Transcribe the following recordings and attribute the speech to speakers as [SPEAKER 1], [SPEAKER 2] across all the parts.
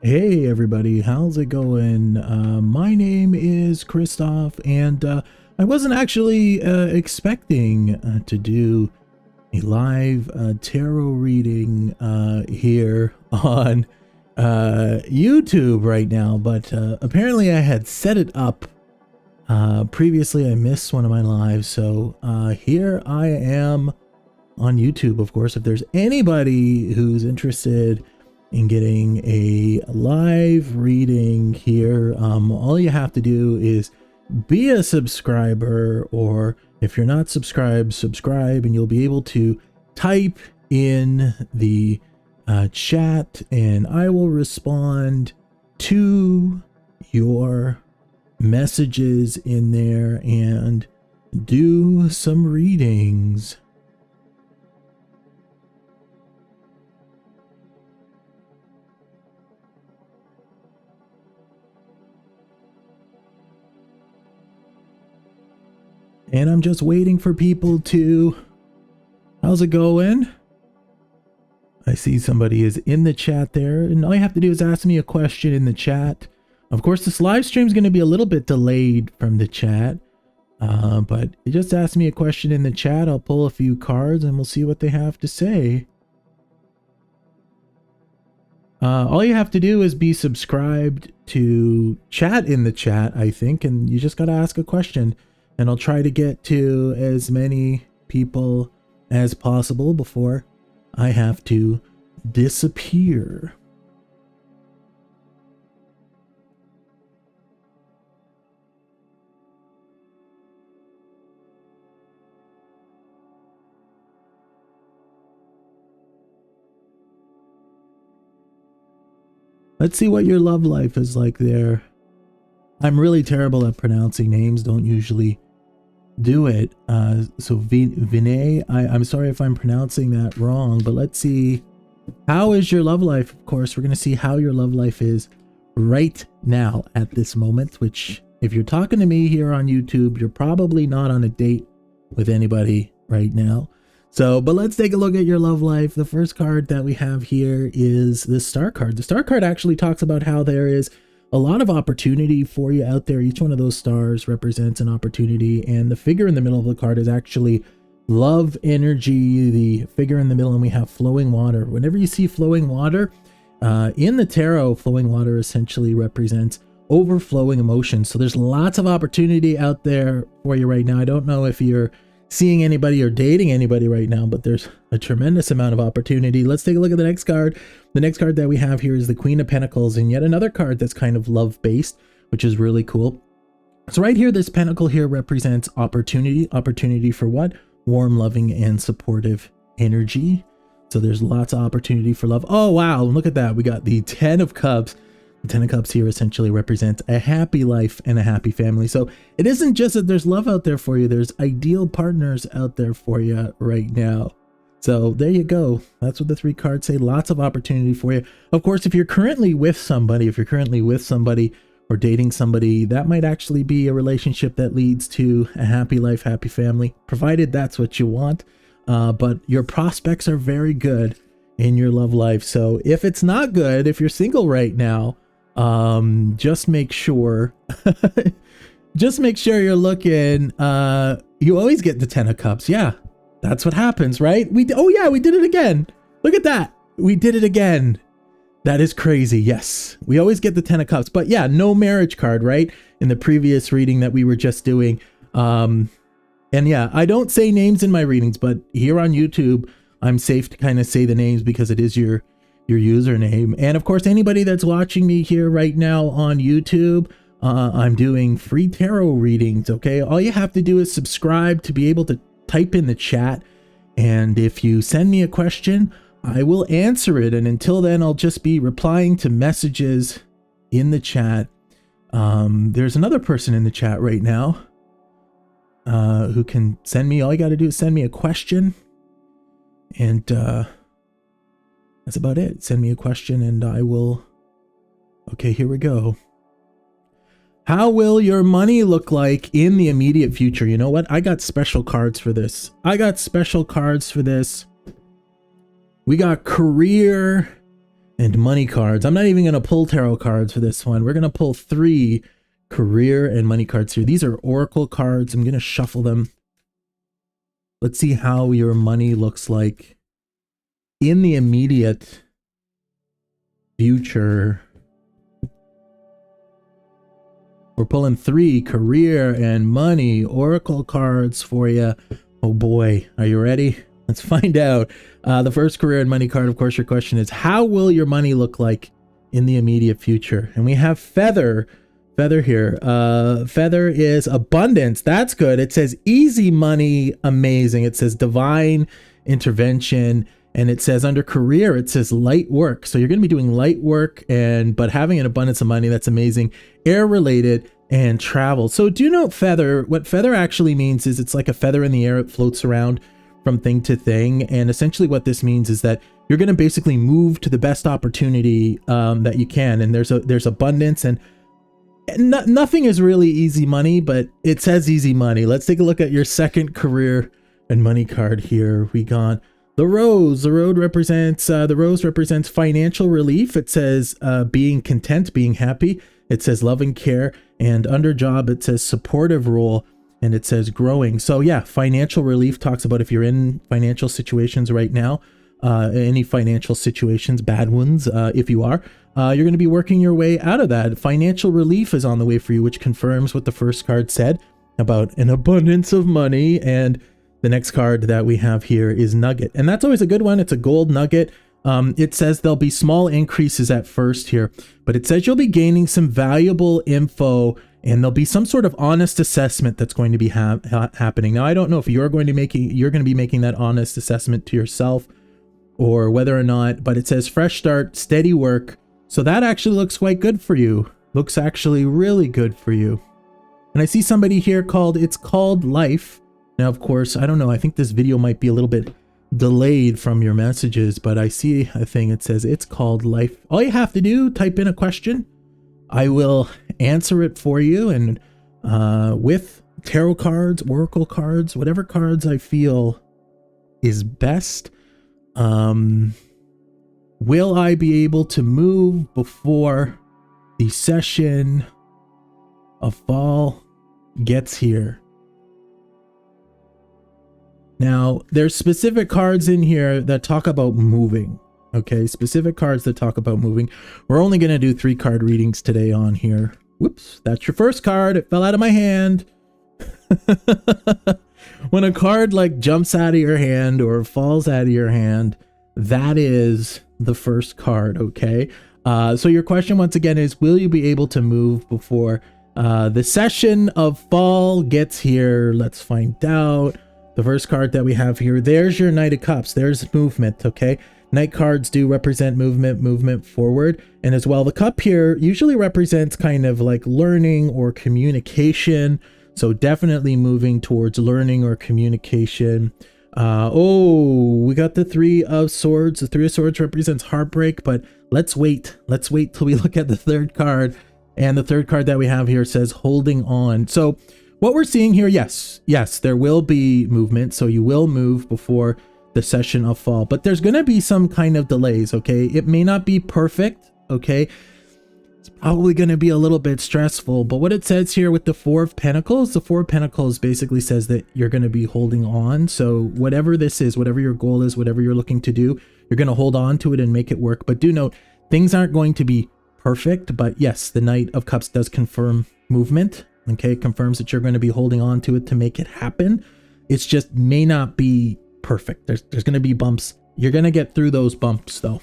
[SPEAKER 1] Hey everybody, how's it going? My name is Christoph, and I wasn't actually expecting to do a live tarot reading here on YouTube right now, but apparently I had set it up previously. I missed one of my lives, so here I am on YouTube. Of course, if there's anybody who's interested in getting a live reading here, all you have to do is be a subscriber, or if you're not subscribed, subscribe, and you'll be able to type in the chat and I will respond to your messages in there and do some readings. And I'm just waiting for people to... How's it going? I see somebody is in the chat there, and all you have to do is ask me a question in the chat. Of course, this live stream is going to be a little bit delayed from the chat, but just ask me a question in the chat. I'll pull a few cards and we'll see what they have to say. All you have to do is be subscribed to chat in the chat, I think, and you just got to ask a question. And I'll try to get to as many people as possible before I have to disappear. Let's see what your love life is like there. I'm really terrible at pronouncing names, don't usually do it. So Vinay, I'm sorry if I'm pronouncing that wrong, but let's see. How is your love life? Of course, we're going to see how your love life is right now at this moment, which if you're talking to me here on YouTube, you're probably not on a date with anybody right now. So, but let's take a look at your love life. The first card that we have here is the Star card. The Star card actually talks about how there is a lot of opportunity for you out there. Each one of those stars represents an opportunity, and the figure in the middle of the card is actually love energy. The figure in the middle, and we have flowing water. Whenever you see flowing water in the tarot, flowing water essentially represents overflowing emotions. So there's lots of opportunity out there for you right now. I don't know if you're seeing anybody or dating anybody right now, but there's a tremendous amount of opportunity. Let's take a look at the next card. The next card that we have here is the Queen of Pentacles, and yet another card that's kind of love-based, which is really cool. So right here, this pentacle here represents opportunity. Opportunity for what? Warm, loving, and supportive energy. So there's lots of opportunity for love. Oh, wow. Look at that. We got the 10 of Cups. The 10 of Cups here essentially represents a happy life and a happy family. So it isn't just that there's love out there for you. There's ideal partners out there for you right now. So there you go. That's what the 3 cards say. Lots of opportunity for you. Of course, if you're currently with somebody, or dating somebody, that might actually be a relationship that leads to a happy life, happy family, provided that's what you want. But your prospects are very good in your love life. So if it's not good, if you're single right now, just make sure you're looking. You always get the 10 of Cups. Yeah, that's what happens, right? Oh yeah, we did it again. Look at that. We did it again. That is crazy. Yes, we always get the 10 of Cups, but yeah, no marriage card, right? In the previous reading that we were just doing. And yeah, I don't say names in my readings, but here on YouTube, I'm safe to kind of say the names because it is your username. And of course, anybody that's watching me here right now on YouTube, I'm doing free tarot readings. Okay, all you have to do is subscribe to be able to type in the chat, and if you send me a question, I will answer it. And until then, I'll just be replying to messages in the chat. There's another person in the chat right now who can send me, all you got to do is send me a question, and that's about it. Send me a question and I will... Okay, here we go. How will your money look like in the immediate future? You know what? I got special cards for this. We got career, and money cards. I'm not even going to pull tarot cards for this one. We're going to pull 3 career and money cards here. These are oracle cards. I'm going to shuffle them. Let's see how your money looks like in the immediate future. We're pulling 3 career and money oracle cards for you. Oh boy, are you ready? Let's find out. The first career and money card, of course, your question is, how will your money look like in the immediate future? And we have feather here. Feather is abundance. That's good. It says easy money, amazing. It says divine intervention. And it says under career, it says light work. So you're going to be doing light work, but having an abundance of money. That's amazing. Air related and travel. So do note feather. What feather actually means is it's like a feather in the air. It floats around from thing to thing. And essentially what this means is that you're going to basically move to the best opportunity that you can. And there's abundance, and nothing is really easy money, but it says easy money. Let's take a look at your second career and money card here. We got the rose. The rose represents financial relief. It says being content, being happy. It says love and care. And under job, it says supportive role. And it says growing. So yeah, financial relief talks about if you're in financial situations right now, any financial situations, bad ones, if you are, you're going to be working your way out of that. Financial relief is on the way for you, which confirms what the first card said about an abundance of money. And the next card that we have here is nugget. And that's always a good one. It's a gold nugget. It says there'll be small increases at first here, but it says you'll be gaining some valuable info, and there'll be some sort of honest assessment that's going to be happening. Now, I don't know if you're going to be making that honest assessment to yourself or whether or not, but it says fresh start, steady work. So that actually looks quite good for you. Looks actually really good for you. And I see somebody here it's called life. Now, of course, I don't know. I think this video might be a little bit delayed from your messages, but I see a thing. It says it's called life. All you have to do, type in a question. I will answer it for you, and with tarot cards, oracle cards, whatever cards I feel is best. Will I be able to move before the session of fall gets here? Now, there's specific cards in here that talk about moving. Okay, specific cards that talk about moving. We're only going to do 3 card readings today on here. Whoops, that's your first card. It fell out of my hand. When a card like jumps out of your hand or falls out of your hand, that is the first card, okay? So your question once again is, will you be able to move before the session of fall gets here? Let's find out. The first card that we have here, there's your Knight of Cups. There's movement, okay? Knight cards do represent movement forward. And as well, the cup here usually represents kind of like learning or communication. So definitely moving towards learning or communication. We got the 3 of Swords. The 3 of Swords represents heartbreak, but let's wait. Let's wait till we look at the third card. And the third card that we have here says holding on. So what we're seeing here, yes, there will be movement. So you will move before the session of fall, but there's going to be some kind of delays, okay? It may not be perfect, okay? It's probably going to be a little bit stressful, but what it says here with the 4 of Pentacles, the 4 of Pentacles basically says that you're going to be holding on. So whatever this is, whatever your goal is, whatever you're looking to do, you're going to hold on to it and make it work. But do note, things aren't going to be perfect, but yes, the Knight of Cups does confirm movement, okay? It confirms that you're going to be holding on to it to make it happen. It's just may not be perfect. There's going to be bumps. You're going to get through those bumps though.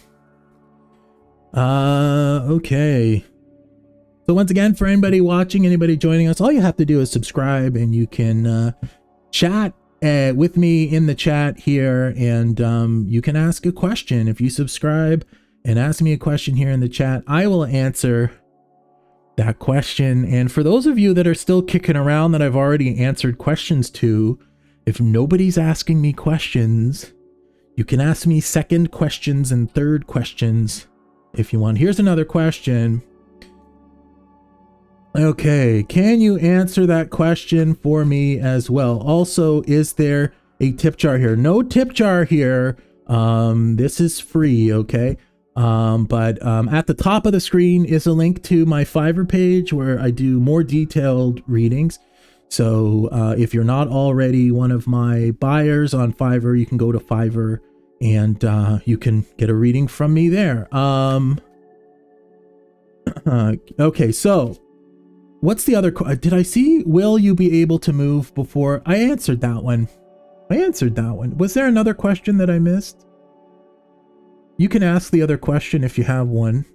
[SPEAKER 1] Okay. So once again, for anybody watching, anybody joining us, all you have to do is subscribe, and you can chat with me in the chat here, and you can ask a question. If you subscribe and ask me a question here in the chat, I will answer that question. And for those of you that are still kicking around that I've already answered questions to, if nobody's asking me questions, you can ask me second questions and third questions if you want. Here's another question. Okay, can you answer that question for me as well? Also, is there a tip jar here? No tip jar here. This is free, okay? But at the top of the screen is a link to my Fiverr page where I do more detailed readings. So if you're not already one of my buyers on Fiverr, you can go to Fiverr and you can get a reading from me there. Okay, so what's the other? Did I see? Will you be able to move before? I answered that one. Was there another question that I missed? You can ask the other question if you have one.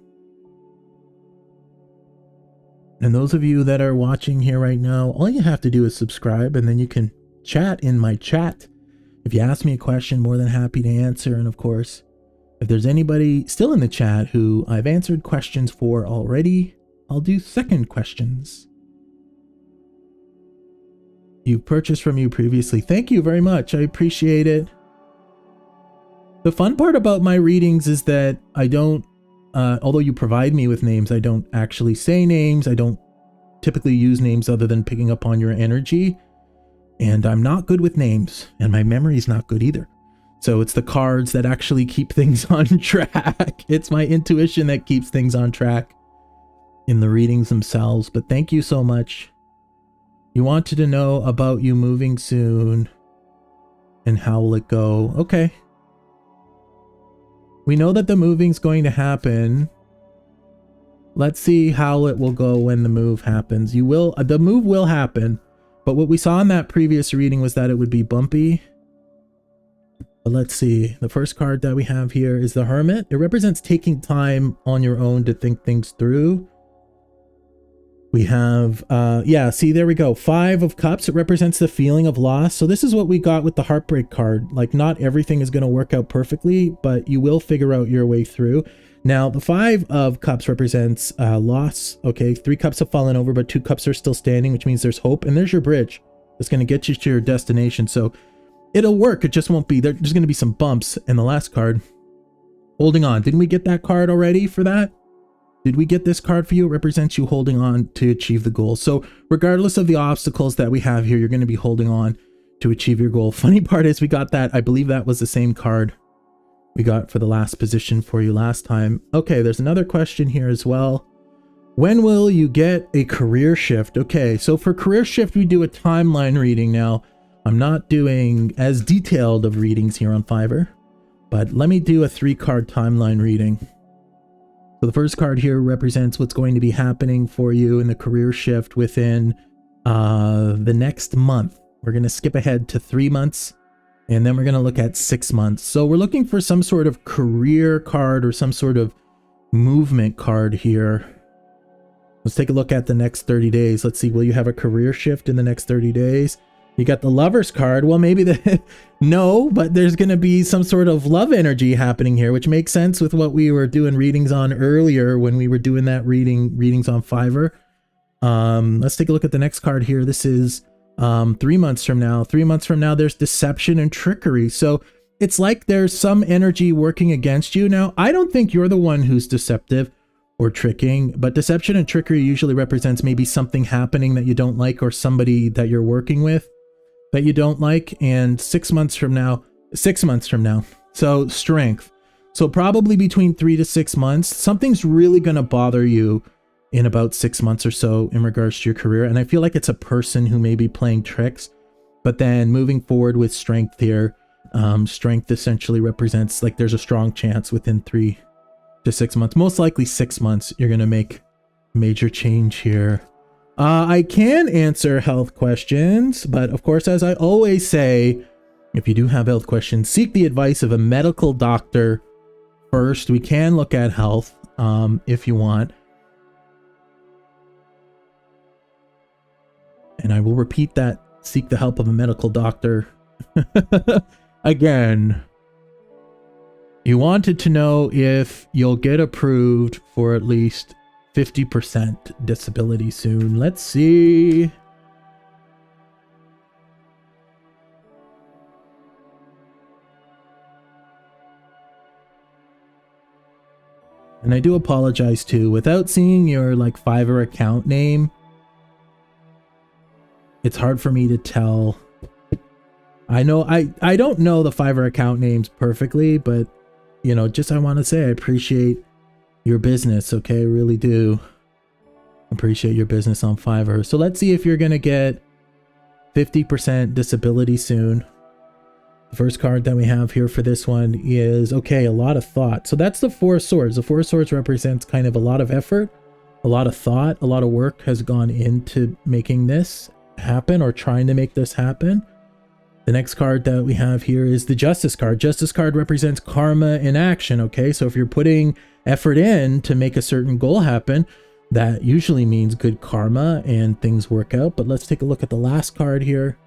[SPEAKER 1] And those of you that are watching here right now, all you have to do is subscribe, and then you can chat in my chat. If you ask me a question, more than happy to answer. And of course, if there's anybody still in the chat who I've answered questions for already, I'll do second questions. You've purchased from you previously. Thank you very much. I appreciate it. The fun part about my readings is that I don't, although you provide me with names, I don't actually say names. I don't typically use names other than picking up on your energy. And I'm not good with names, and my memory's not good either. So it's the cards that actually keep things on track. It's my intuition that keeps things on track in the readings themselves. But thank you so much. You wanted to know about you moving soon and how will it go? Okay. We know that the moving's going to happen. Let's see how it will go when the move happens. The move will happen, but what we saw in that previous reading was that it would be bumpy. But let's see. The first card that we have here is the Hermit. It represents taking time on your own to think things through. We have, yeah, see, there we go. 5 of Cups. It represents the feeling of loss. So this is what we got with the Heartbreak card. Like, not everything is going to work out perfectly, but you will figure out your way through. Now, the 5 of Cups represents loss. Okay, 3 cups have fallen over, but 2 cups are still standing, which means there's hope. And there's your bridge. It's going to get you to your destination. So it'll work. It just won't be. There's going to be some bumps. And the last card, holding on. Didn't we get that card already for that? Did we get this card for you? It represents you holding on to achieve the goal. So regardless of the obstacles that we have here, you're going to be holding on to achieve your goal. Funny part is we got that. I believe that was the same card we got for the last position for you last time. Okay, there's another question here as well. When will you get a career shift? Okay, so for career shift, we do a timeline reading now. I'm not doing as detailed of readings here on Fiverr, but let me do a 3-card timeline reading. So the first card here represents what's going to be happening for you in the career shift within the next month. We're going to skip ahead to 3 months, and then we're going to look at 6 months. So we're looking for some sort of career card or some sort of movement card here. Let's take a look at the next 30 days. Let's see, will you have a career shift in the next 30 days? You got the Lover's card. Well, maybe no, but there's going to be some sort of love energy happening here, which makes sense with what we were doing readings on earlier when we were doing that readings on Fiverr. Let's take a look at the next card here. This is 3 months from now. 3 months from now, there's deception and trickery. So it's like there's some energy working against you. Now, I don't think you're the one who's deceptive or tricking, but deception and trickery usually represents maybe something happening that you don't like or somebody that you're working with that you don't like. And 6 months from now, so strength. So probably between 3 to 6 months, something's really going to bother you in about 6 months or so in regards to your career. And I feel like it's a person who may be playing tricks, but then moving forward with strength here, strength essentially represents like there's a strong chance within 3 to 6 months, most likely 6 months, you're going to make major change here. I can answer health questions, but of course, as I always say, if you do have health questions, seek the advice of a medical doctor first. We can look at health if you want. And I will repeat that, seek the help of a medical doctor. Again, you wanted to know if you'll get approved for at least 50% disability soon. Let's see. And I do apologize too. Without seeing your like Fiverr account name, it's hard for me to tell. I know I don't know the Fiverr account names perfectly, but just I want to say I appreciate your business, okay? I really do appreciate your business on Fiverr. So let's see if you're going to get 50% disability soon. The first card that we have here for this one is, okay, a lot of thought. So that's the Four of Swords. The Four of Swords represents kind of a lot of effort, a lot of thought, a lot of work has gone into making this happen or trying to make this happen. The next card that we have here is the Justice card. Justice card represents karma in action, okay? So if you're putting effort in to make a certain goal happen, that usually means good karma and things work out. But let's take a look at the last card here.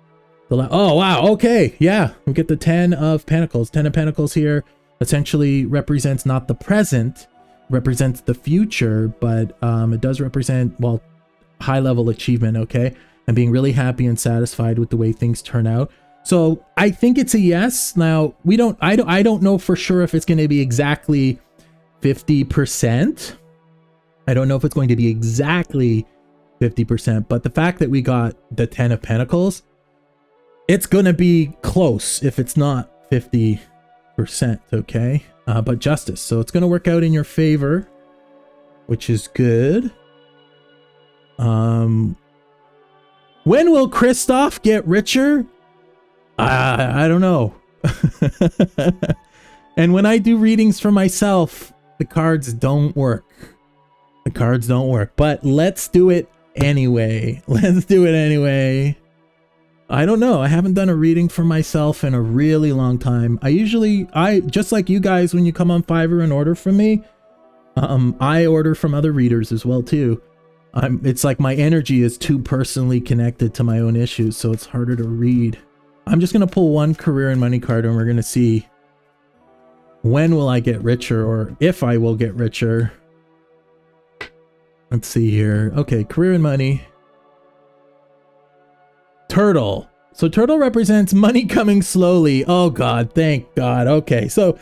[SPEAKER 1] Oh, wow. Okay. Yeah. We get the 10 of Pentacles. 10 of Pentacles here essentially represents not the present, represents the future, but it does represent, well, high level achievement. Okay. And being really happy and satisfied with the way things turn out. So I think it's a yes. Now I don't know for sure if it's going to be exactly 50%. I don't know if it's going to be exactly 50%, but the fact that we got the 10 of Pentacles, it's going to be close if it's not 50%, okay? But justice. So it's going to work out in your favor, which is good. When will Christoph get richer? I don't know. And when I do readings for myself, the cards don't work. The cards don't work. But let's do it anyway. Let's do it anyway. I don't know. I haven't done a reading for myself in a really long time. I just like you guys, when you come on Fiverr and order from me, I order from other readers as well too. It's like my energy is too personally connected to my own issues, so it's harder to read. I'm just going to pull one career and money card and we're going to see when will I get richer, or if I will get richer. Let's see here. Okay, career and money. Turtle. So turtle represents money coming slowly. Oh God, thank God. Okay, so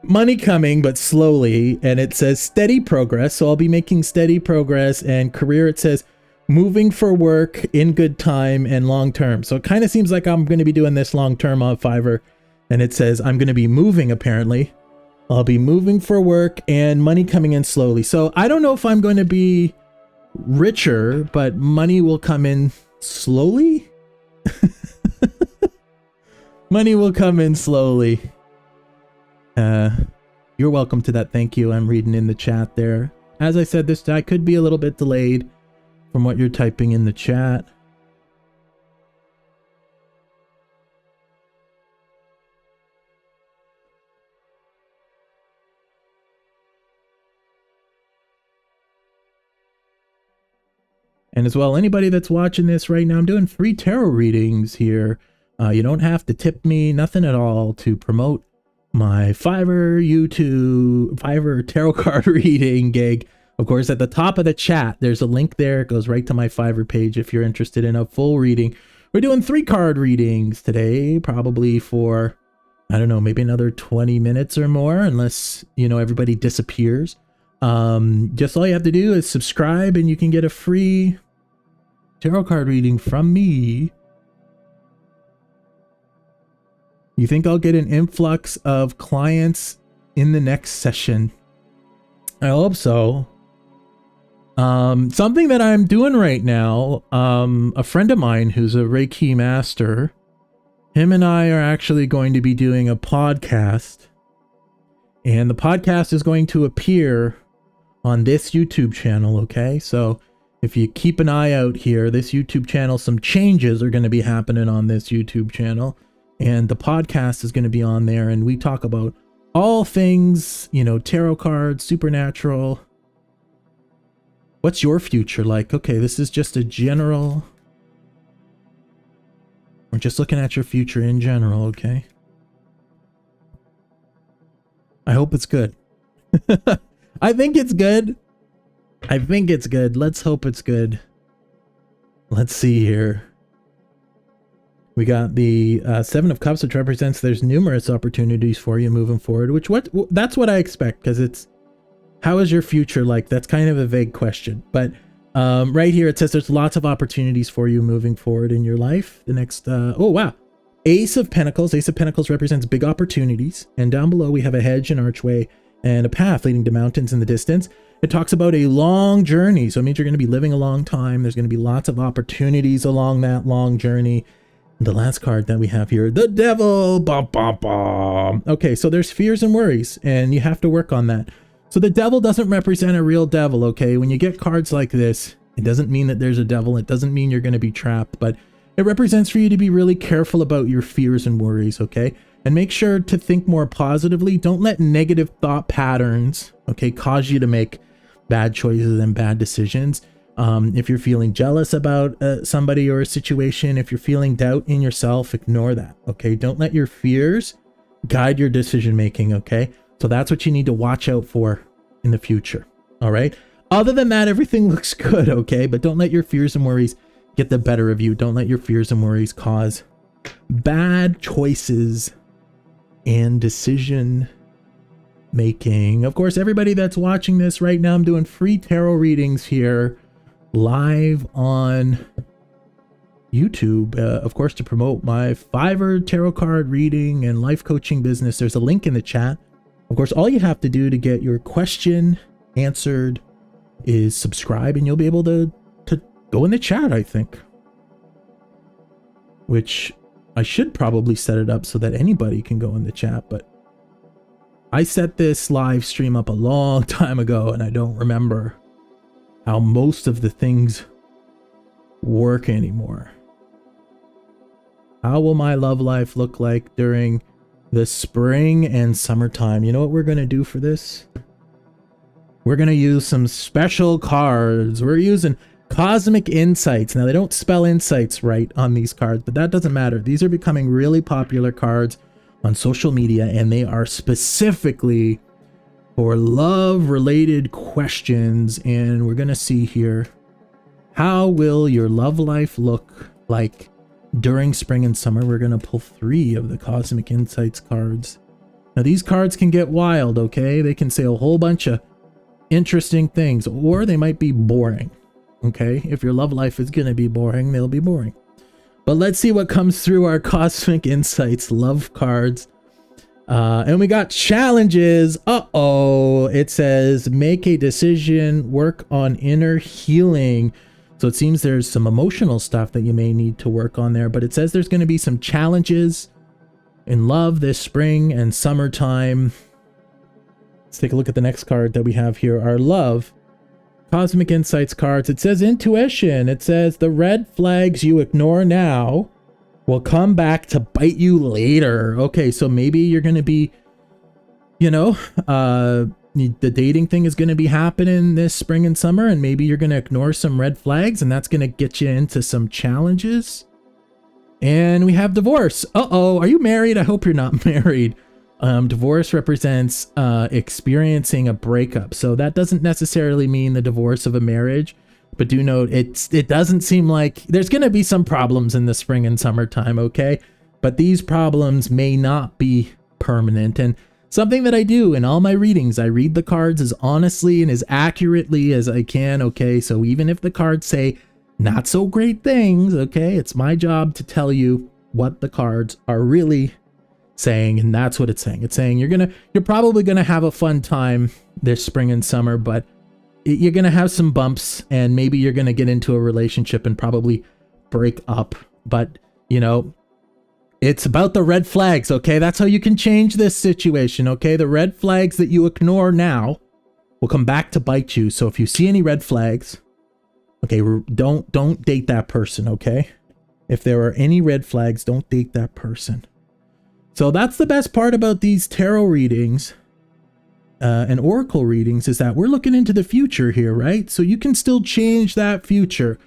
[SPEAKER 1] money coming, but slowly. And it says steady progress. So I'll be making steady progress. And career, it says moving for work in good time and long term. So it kind of seems like I'm going to be doing this long term on Fiverr. And it says I'm going to be moving, apparently. I'll be moving for work and money coming in slowly. So I don't know if I'm going to be richer, but money will come in slowly. Money will come in slowly. You're welcome to that. Thank you. I'm reading in the chat there. As I said, I could be a little bit delayed from what you're typing in the chat. And as well, anybody that's watching this right now, I'm doing free tarot readings here. You don't have to tip me, nothing at all, to promote my Fiverr tarot card reading gig. Of course, at the top of the chat, there's a link there. It goes right to my Fiverr page if you're interested in a full reading. We're doing 3 card readings today, probably for, I don't know, maybe another 20 minutes or more, unless, everybody disappears. Just all you have to do is subscribe and you can get a free tarot card reading from me. You think I'll get an influx of clients in the next session? I hope so. Something that I'm doing right now, a friend of mine who's a Reiki master, him and I are actually going to be doing a podcast, and the podcast is going to appear on this YouTube channel, okay? So if you keep an eye out here, this YouTube channel, some changes are going to be happening on this YouTube channel, and the podcast is going to be on there, and we talk about all things, tarot cards, supernatural. What's your future like? Okay, this is just a general. We're just looking at your future in general, okay? I hope it's good. I think it's good. I think it's good. Let's hope it's good. Let's see here. We got the 7 of Cups, which represents there's numerous opportunities for you moving forward, that's what I expect, because it's, how is your future like? That's kind of a vague question, but right here it says there's lots of opportunities for you moving forward in your life. The next, oh wow, Ace of Pentacles. Ace of Pentacles represents big opportunities. And down below we have a hedge, an archway, and a path leading to mountains in the distance. It talks about a long journey. So it means you're going to be living a long time. There's going to be lots of opportunities along that long journey. And the last card that we have here, the Devil. Bum, bum, bum. Okay, so there's fears and worries, and you have to work on that. So the devil doesn't represent a real devil, okay? When you get cards like this, it doesn't mean that there's a devil. It doesn't mean you're going to be trapped, but it represents for you to be really careful about your fears and worries, okay? And make sure to think more positively. Don't let negative thought patterns, okay, cause you to make bad choices and bad decisions. If you're feeling jealous about somebody or a situation, if you're feeling doubt in yourself, ignore that, okay? Don't let your fears guide your decision making, okay? So that's what you need to watch out for in the future, all right? Other than that, everything looks good, okay? But don't let your fears and worries get the better of you. Don't let your fears and worries cause bad choices and decision making. Of course, everybody that's watching this right now, I'm doing free tarot readings here live on YouTube, of course, to promote my Fiverr tarot card reading and life coaching business. There's a link in the chat. Of course, all you have to do to get your question answered is subscribe, and you'll be able to go in the chat, I think. Which I should probably set it up so that anybody can go in the chat, but I set this live stream up a long time ago, and I don't remember how most of the things work anymore. How will my love life look like during the spring and summertime? You know what we're going to do for this? We're going to use some special cards. We're using Cosmic Insights. Now, they don't spell insights right on these cards, but that doesn't matter. These are becoming really popular cards on social media, and they are specifically for love-related questions. And we're going to see here, how will your love life look like during spring and summer? We're going to pull 3 of the Cosmic Insights cards. Now, these cards can get wild, okay? They can say a whole bunch of interesting things, or they might be boring, okay? If your love life is going to be boring, they'll be boring. But let's see what comes through our Cosmic Insights love cards. And we got challenges. Uh-oh. It says, make a decision, work on inner healing. So it seems there's some emotional stuff that you may need to work on there, but it says there's going to be some challenges in love this spring and summertime. Let's take a look at the next card that we have here, our love Cosmic Insights cards. It says intuition. It says the red flags you ignore now will come back to bite you later. Okay, so maybe you're going to be, you know, the dating thing is going to be happening this spring and summer, and maybe you're going to ignore some red flags, and that's going to get you into some challenges. And we have divorce. Uh-oh, are you married? I hope you're not married. Divorce represents experiencing a breakup. So that doesn't necessarily mean the divorce of a marriage, but do note it doesn't seem like there's going to be some problems in the spring and summertime, okay? But these problems may not be permanent. And something that I do in all my readings, I read the cards as honestly and as accurately as I can, okay? So even if the cards say not so great things, okay, it's my job to tell you what the cards are really saying, and that's what it's saying. It's saying you're probably gonna have a fun time this spring and summer, but you're gonna have some bumps, and maybe you're gonna get into a relationship and probably break up. But you know, it's about the red flags, okay? That's how you can change this situation, okay? The red flags that you ignore now will come back to bite you. So if you see any red flags, okay, don't date that person, okay? If there are any red flags, don't date that person. So that's the best part about these tarot readings and oracle readings, is that we're looking into the future here, right? So you can still change that future,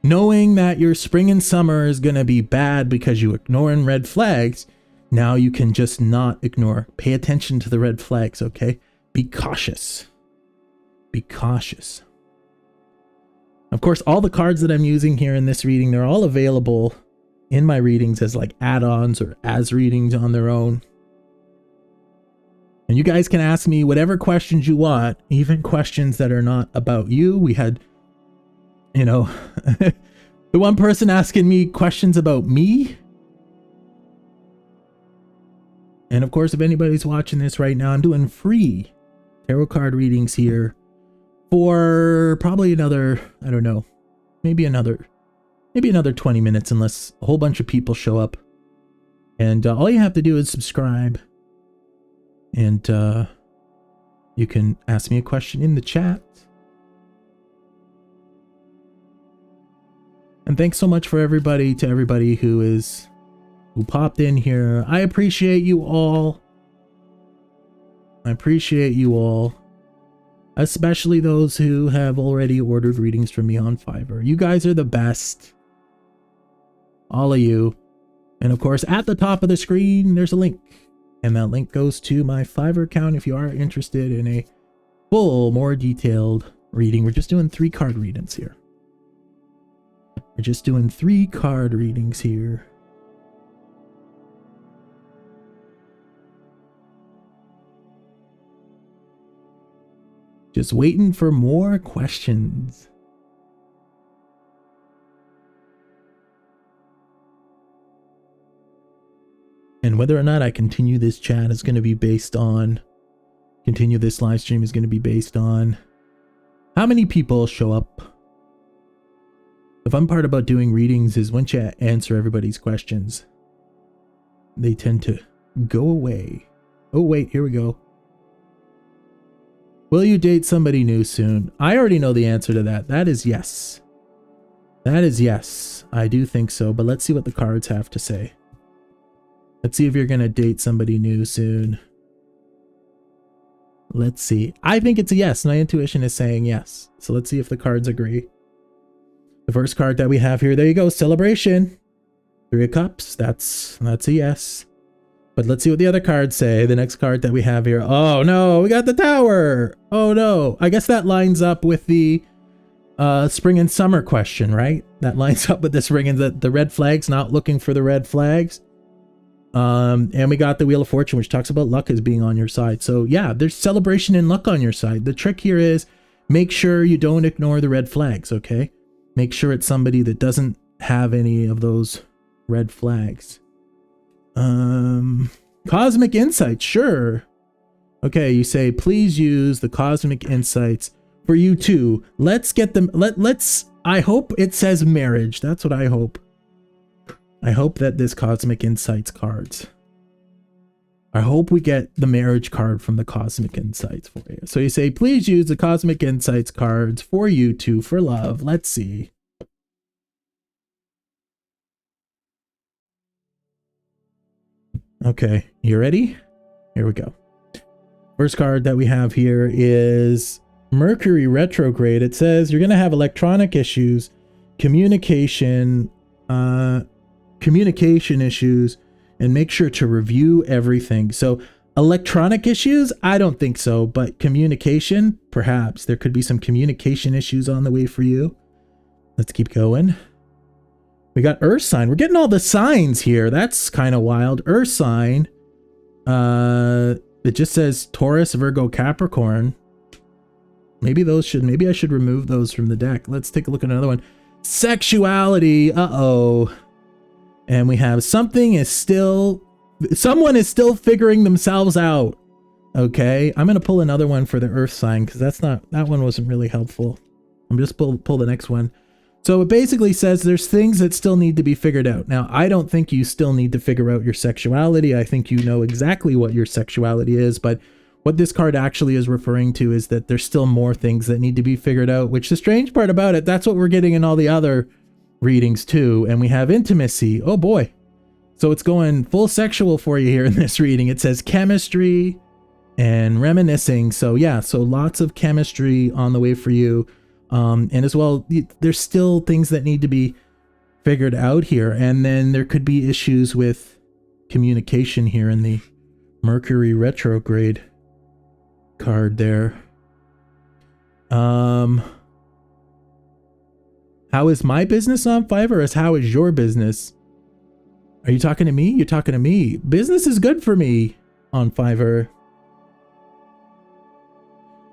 [SPEAKER 1] knowing that your spring and summer is going to be bad because you ignoring red flags. Now you can just not ignore. Pay attention to the red flags, okay? Be cautious. Be cautious. Of course, all the cards that I'm using here in this reading, they're all available in my readings as like add-ons or as readings on their own. And you guys can ask me whatever questions you want, even questions that are not about you. We had, you know, the one person asking me questions about me. And of course, if anybody's watching this right now, I'm doing free tarot card readings here for probably another, I don't know, maybe another 20 minutes, unless a whole bunch of people show up. And all you have to do is subscribe, and you can ask me a question in the chat. And thanks so much to everybody who popped in here. I appreciate you all. I appreciate you all. Especially those who have already ordered readings from me on Fiverr. You guys are the best. All of you. And of course, at the top of the screen, there's a link. And that link goes to my Fiverr account if you are interested in a full, more detailed reading. We're just doing 3 card readings here. We're just doing 3 card readings here. Just waiting for more questions. And whether or not I continue this chat is going to be based on, continue this live stream is going to be based on how many people show up. The fun part about doing readings is once you answer everybody's questions, they tend to go away. Oh wait, here we go. Will you date somebody new soon? I already know the answer to that. That is yes. That is yes. I do think so, but let's see what the cards have to say. Let's see if you're going to date somebody new soon. Let's see. I think it's a yes. My intuition is saying yes. So let's see if the cards agree. The first card that we have here, there you go, celebration. 3 of Cups, that's a yes. But let's see what the other cards say. The next card that we have here, oh no, we got the Tower. Oh no, I guess that lines up with the spring and summer question, right? That lines up with the spring and the red flags, not looking for the red flags. And we got the Wheel of Fortune, which talks about luck as being on your side. So yeah, there's celebration and luck on your side. The trick here is make sure you don't ignore the red flags, okay? Make sure it's somebody that doesn't have any of those red flags. Cosmic insights, sure. Okay, you say, please use the cosmic insights for you too. Let's get them, let's, I hope it says marriage. That's what I hope. I hope that this cosmic insights cards, I hope we get the marriage card from the cosmic insights for you. So you say, please use the cosmic insights cards for you two for love. Let's see. Okay, you ready? Here we go. First card that we have here is Mercury retrograde. It says you're going to have electronic issues, communication issues, and make sure to review everything. So electronic issues, I don't think so, but communication, perhaps. There could be some communication issues on the way for you. Let's keep going. We got Earth sign. We're getting all the signs here. That's kind of wild. Earth sign. It just says Taurus, Virgo, Capricorn. Maybe I should remove those from the deck. Let's take a look at another one. Sexuality. Uh-oh. And we have someone is still figuring themselves out. Okay. I'm going to pull another one for the Earth sign because that one wasn't really helpful. I'm just pull the next one. So it basically says there's things that still need to be figured out. Now, I don't think you still need to figure out your sexuality. I think you know exactly what your sexuality is, but what this card actually is referring to is that there's still more things that need to be figured out, which the strange part about it, that's what we're getting in all the other readings too. And we have intimacy. Oh boy. So it's going full sexual for you here in this reading. It says chemistry and reminiscing. So yeah, so lots of chemistry on the way for you. And as well, there's still things that need to be figured out here. And then there could be issues with communication here in the Mercury retrograde card there. How is my business on Fiverr? How is your business? Are you talking to me? You're talking to me. Business is good for me on Fiverr.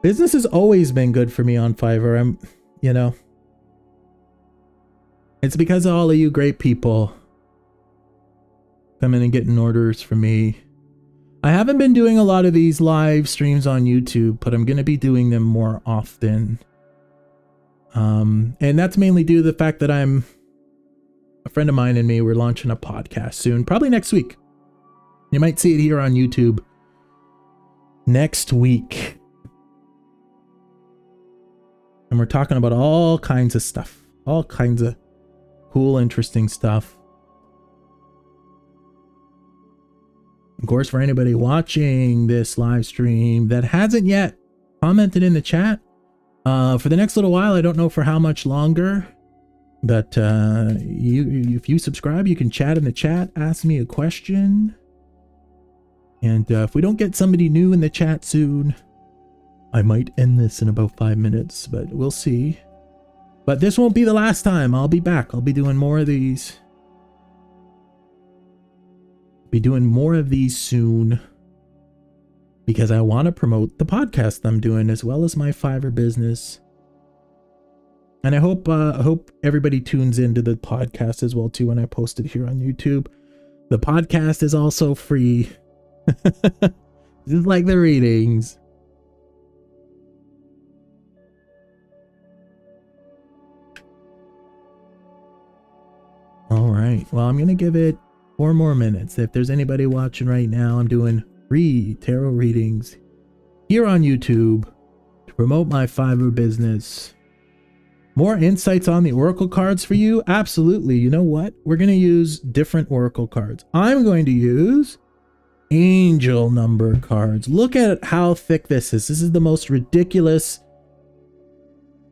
[SPEAKER 1] Business has always been good for me on Fiverr. It's because of all of you great people coming and getting orders from me. I haven't been doing a lot of these live streams on YouTube, but I'm going to be doing them more often. And that's mainly due to the fact that a friend of mine and me, we're launching a podcast soon, probably next week. You might see it here on YouTube next week. And we're talking about all kinds of stuff, all kinds of cool, interesting stuff. Of course, for anybody watching this live stream that hasn't yet commented in the chat, for the next little while, I don't know for how much longer, but if you subscribe, you can chat in the chat, ask me a question. And if we don't get somebody new in the chat soon, I might end this in about 5 minutes, but we'll see. But this won't be the last time. I'll be back. I'll be doing more of these. Soon, because I want to promote the podcast I'm doing as well as my Fiverr business. And I hope everybody tunes into the podcast as well too when I post it here on YouTube. The podcast is also free. Just like the readings. All right. Well, I'm going to give it 4 more minutes. If there's anybody watching right now, I'm doing free tarot readings here on YouTube to promote my Fiverr business. More insights on the oracle cards for you? Absolutely. You know what? We're going to use different oracle cards. I'm going to use angel number cards. Look at how thick this is. This is the most ridiculous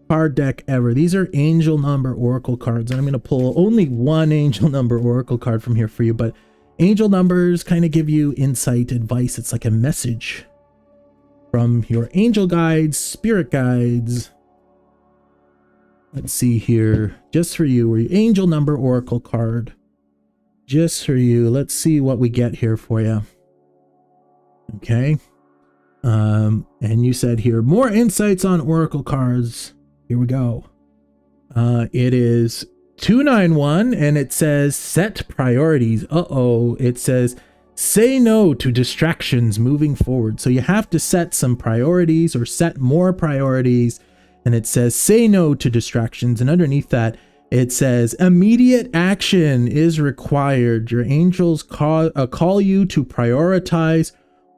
[SPEAKER 1] card deck ever. These are angel number oracle cards, and I'm going to pull only one angel number oracle card from here for you. But angel numbers kind of give you insight, advice. It's like a message from your angel guides, spirit guides. Let's see here, just for you, angel number oracle card, just for you. Let's see what we get here for you. Okay. And you said here, more insights on oracle cards. Here we go. It is 291 and it says set priorities. It says say no to distractions moving forward. So you have to set some priorities or set more priorities. And it says say no to distractions. And underneath that, it says immediate action is required. Your angels call you to prioritize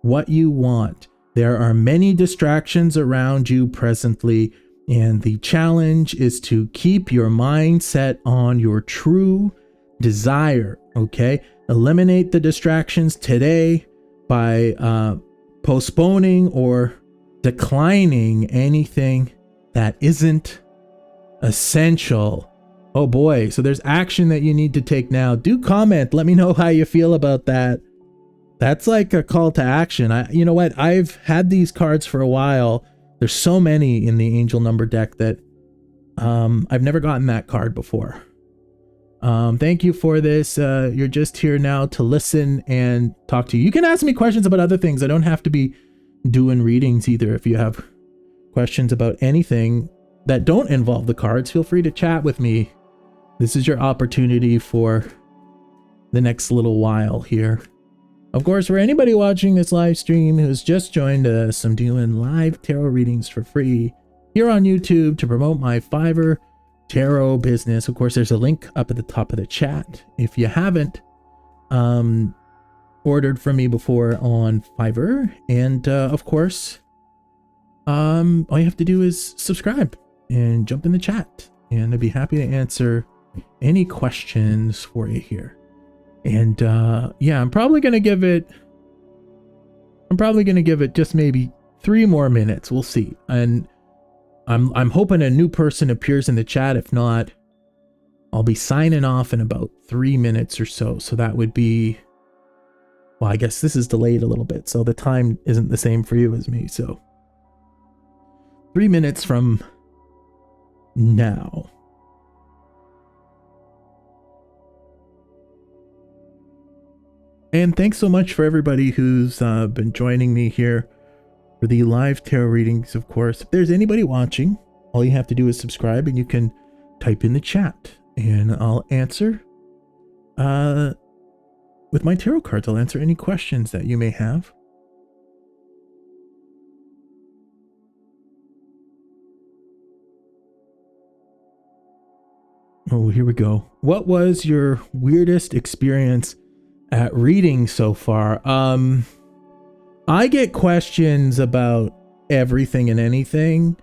[SPEAKER 1] what you want. There are many distractions around you presently, and the challenge is to keep your mind set on your true desire. Okay, eliminate the distractions today by postponing or declining anything that isn't essential. Oh boy, so there's action that you need to take now. Do comment, let me know how you feel about that. That's like a call to action. You know what, I've had these cards for a while. There's so many in the angel number deck that I've never gotten that card before. Thank you for this. You're just here now to listen and talk to you. You can ask me questions about other things. I don't have to be doing readings either. If you have questions about anything that don't involve the cards, feel free to chat with me. This is your opportunity for the next little while here. Of course, for anybody watching this live stream who's just joined us, I'm doing live tarot readings for free here on YouTube to promote my Fiverr tarot business. Of course, there's a link up at the top of the chat. If you haven't ordered from me before on Fiverr, and of course, all you have to do is subscribe and jump in the chat, and I'd be happy to answer any questions for you here. And yeah, I'm probably gonna give it just maybe 3 more minutes. We'll see. And I'm hoping a new person appears in the chat. If not, I'll be signing off in about 3 minutes or so. So that would be, well, I guess this is delayed a little bit, so the time isn't the same for you as me. So 3 minutes from now. And thanks so much for everybody who's been joining me here for the live tarot readings. Of course, if there's anybody watching, all you have to do is subscribe, and you can type in the chat, and I'll answer with my tarot cards. I'll answer any questions that you may have. Oh, here we go. What was your weirdest experience at reading so far? I get questions about everything and anything.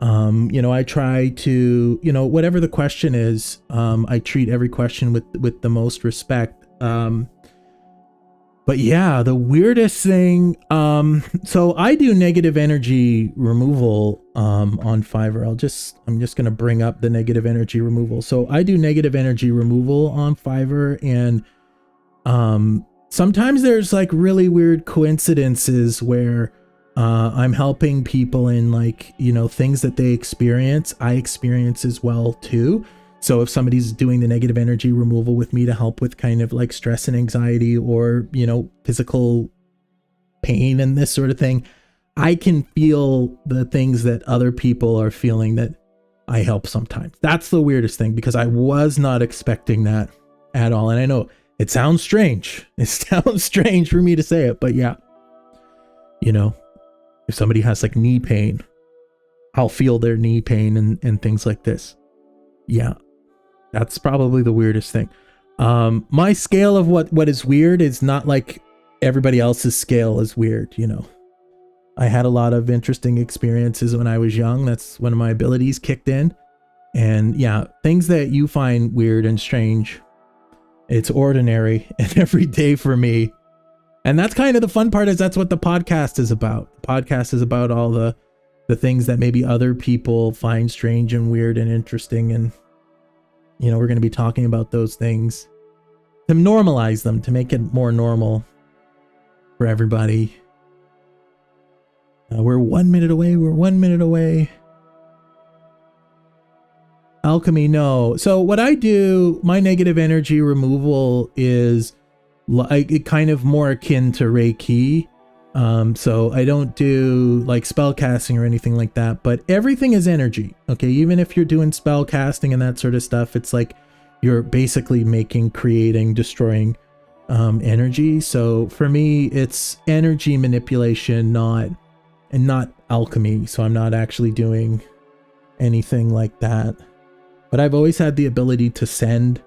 [SPEAKER 1] I try to, whatever the question is, I treat every question with the most respect. But yeah, the weirdest thing, so I do negative energy removal on Fiverr. I'm just going to bring up the negative energy removal. So I do negative energy removal on Fiverr, and sometimes there's like really weird coincidences where I'm helping people in things that they experience, I experience as well too. So if somebody's doing the negative energy removal with me to help with kind of like stress and anxiety or, physical pain and this sort of thing, I can feel the things that other people are feeling that I help sometimes. That's the weirdest thing, because I was not expecting that at all. And I know it sounds strange. It sounds strange for me to say it, but yeah, if somebody has like knee pain, I'll feel their knee pain and things like this. Yeah. That's probably the weirdest thing. My scale of what is weird is not like everybody else's scale is weird. I had a lot of interesting experiences when I was young. That's when my abilities kicked in. And yeah, things that you find weird and strange, it's ordinary and everyday for me. And that's kind of the fun part, is that's what the podcast is about. The podcast is about all the things that maybe other people find strange and weird and interesting. And we're going to be talking about those things to normalize them, to make it more normal for everybody. We're 1 minute away. We're 1 minute away. Alchemy, no. So what I do, my negative energy removal is like kind of more akin to Reiki. So I don't do like spell casting or anything like that, but everything is energy. Okay. Even if you're doing spell casting and that sort of stuff, it's like you're basically creating, destroying, energy. So for me, it's energy manipulation, not alchemy. So I'm not actually doing anything like that, but I've always had the ability to send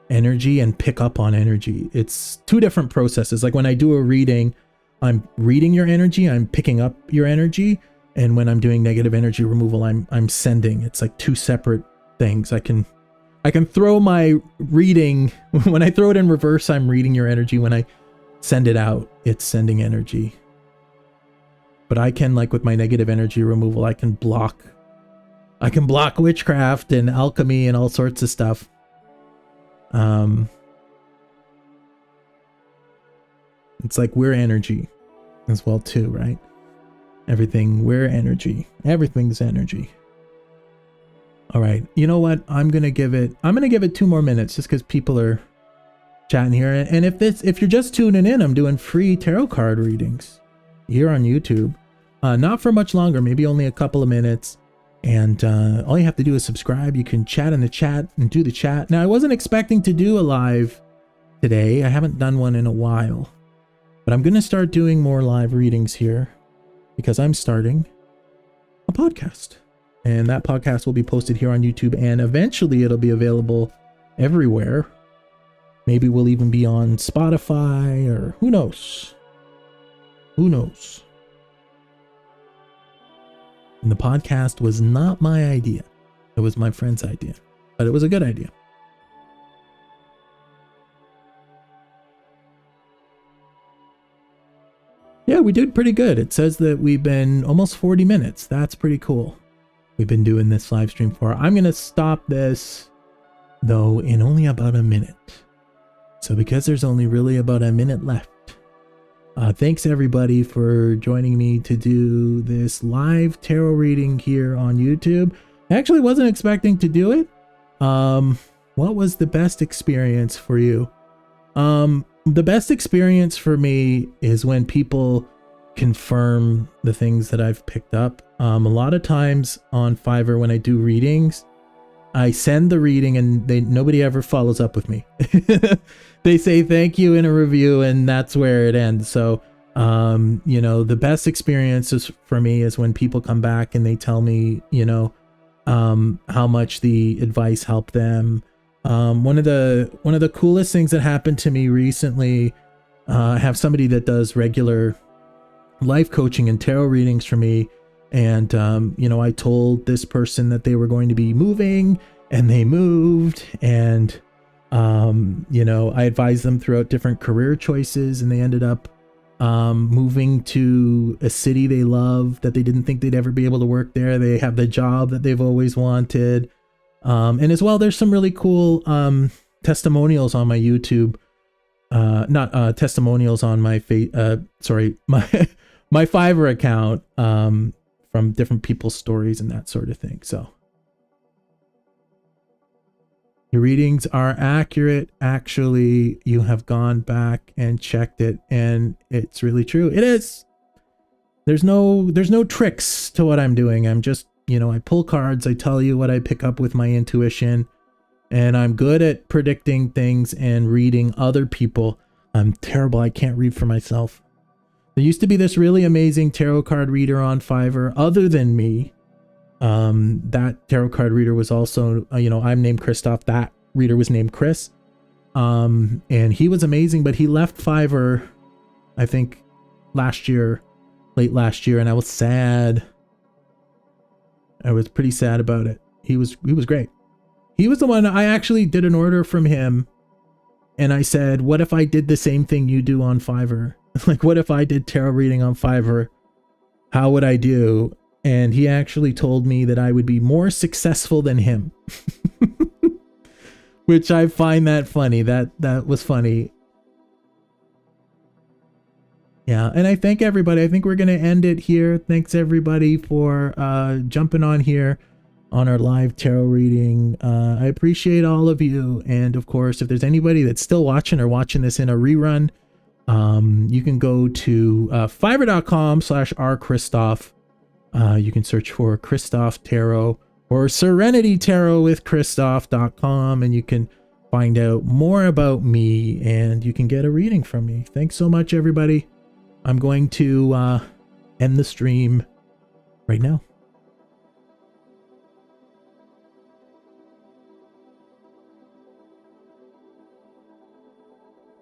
[SPEAKER 1] energy and pick up on energy. It's two different processes. Like when I do a reading, I'm reading your energy, I'm picking up your energy, and when I'm doing negative energy removal, I'm sending. It's like two separate things. I can throw my reading, when I throw it in reverse, I'm reading your energy. When I send it out, it's sending energy. But I can, like with my negative energy removal, I can block witchcraft and alchemy and all sorts of stuff. It's like we're energy as well too, right? We're energy. Everything's energy. All right. You know what? I'm going to give it 2 more minutes just because people are chatting here. And if you're just tuning in, I'm doing free tarot card readings here on YouTube. Not for much longer, maybe only a couple of minutes. And all you have to do is subscribe. You can chat in the chat and do the chat. Now, I wasn't expecting to do a live today. I haven't done one in a while. But I'm going to start doing more live readings here because I'm starting a podcast. And that podcast will be posted here on YouTube, and eventually it'll be available everywhere. Maybe we'll even be on Spotify, or who knows? Who knows? And the podcast was not my idea. It was my friend's idea, but it was a good idea. Yeah, we did pretty good. It says that we've been almost 40 minutes. That's pretty cool. We've been doing this live stream for. I'm going to stop this, though, in only about a minute. So because there's only really about a minute left, thanks everybody for joining me to do this live tarot reading here on YouTube. I actually wasn't expecting to do it. What was the best experience for you? The best experience for me is when people confirm the things that I've picked up. A lot of times on Fiverr when I do readings, I send the reading and nobody ever follows up with me. They say thank you in a review and that's where it ends. So, the best experiences for me is when people come back and they tell me, how much the advice helped them. One of the coolest things that happened to me recently, I have somebody that does regular life coaching and tarot readings for me. And, I told this person that they were going to be moving, and they moved, and, I advised them throughout different career choices, and they ended up moving to a city they love that they didn't think they'd ever be able to work there. They have the job that they've always wanted. And as well, there's some really cool testimonials on my YouTube. Not testimonials on my my Fiverr account from different people's stories and that sort of thing. So your readings are accurate. Actually, you have gone back and checked it, and it's really true. It is. There's no tricks to what I'm doing. I'm just, I pull cards. I tell you what I pick up with my intuition, and I'm good at predicting things and reading other people. I'm terrible. I can't read for myself. There used to be this really amazing tarot card reader on Fiverr other than me. That tarot card reader was also, I'm named Christoph. That reader was named Chris. And he was amazing, but he left Fiverr, I think late last year. And I was sad. I was pretty sad about it. He was great. He was the one I actually did an order from him. And I said, what if I did the same thing you do on Fiverr? Like, what if I did tarot reading on Fiverr? How would I do? And he actually told me that I would be more successful than him. Which I find that funny. That was funny. Yeah, and I thank everybody. I think we're going to end it here. Thanks everybody for jumping on here on our live tarot reading. I appreciate all of you. And of course, if there's anybody that's still watching or watching this in a rerun, you can go to fiverr.com/rchristoph. You can search for Christoph Tarot or Serenity Tarot with Christoph.com, and you can find out more about me, and you can get a reading from me. Thanks so much, everybody. I'm going to end the stream right now.